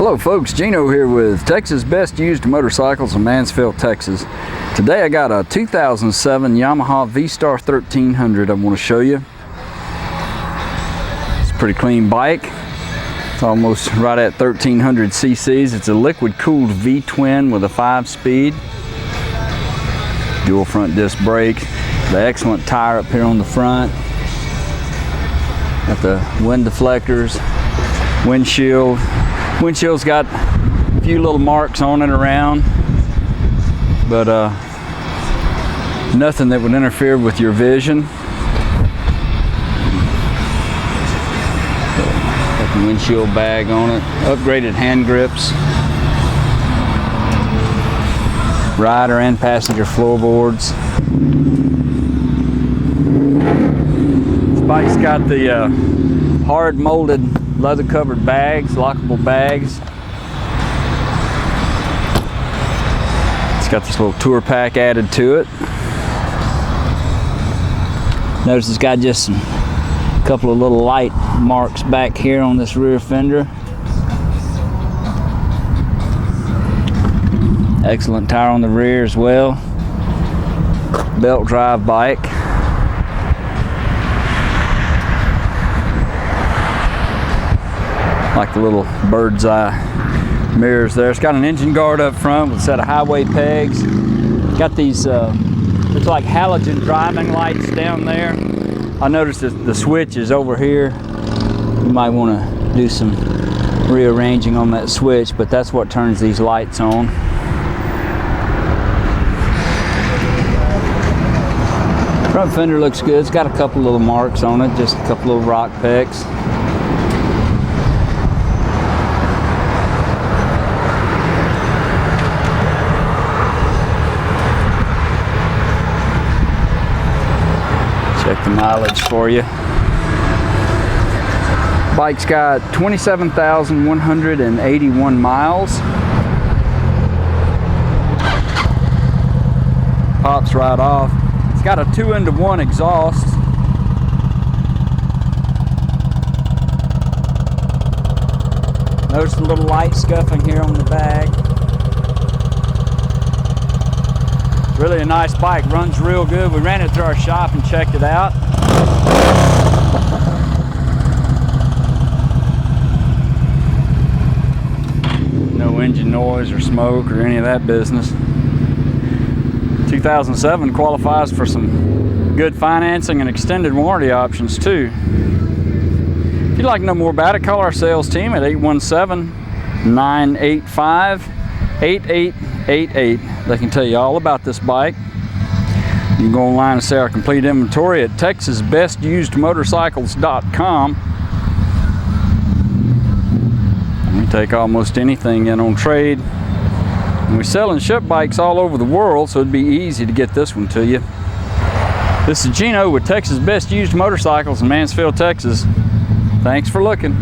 Hello folks, Gino here with Texas Best Used Motorcycles in Mansfield, Texas. Today I got a 2007 Yamaha V-Star 1300 I want to show you. It's a pretty clean bike. It's almost right at 1300 cc's. It's a liquid cooled V-twin with a 5-speed. Dual front disc brakes. The excellent tire up here on the front. Got the wind deflectors, windshield. Windshield's got a few little marks on it around, but nothing that would interfere with your vision. Got the windshield bag on it, upgraded hand grips, rider and passenger floorboards. This bike's got the hard molded leather covered bags, lockable bags. It's got this little tour pack added to it. Notice it's got just a couple of little light marks back here on this rear fender. Excellent tire on the rear as well. Belt drive bike. Like the little bird's eye mirrors there. It's got an engine guard up front with a set of highway pegs. Got these, looks like halogen driving lights down there. I noticed that the switch is over here. You might want to do some rearranging on that switch, but that's what turns these lights on. Front fender looks good. It's got a couple little marks on it, just a couple little rock pecks. Check the mileage for you. Bike's got 27,181 miles. Pops right off. It's got a 2-into-1 exhaust. Notice the little light scuffing here on the bag. Really a nice bike, runs real good. We ran it through our shop and checked it out. No engine noise or smoke or any of that business. 2007 qualifies for some good financing and extended warranty options too. If you'd like to know more about it, call our sales team at 817-985-8888. They can tell you all about this bike. You can go online and see our complete inventory at texasbestusedmotorcycles.com. We take almost anything in on trade. And we sell and ship bikes all over the world, so it'd be easy to get this one to you. This is Gino with Texas Best Used Motorcycles in Mansfield, Texas. Thanks for looking.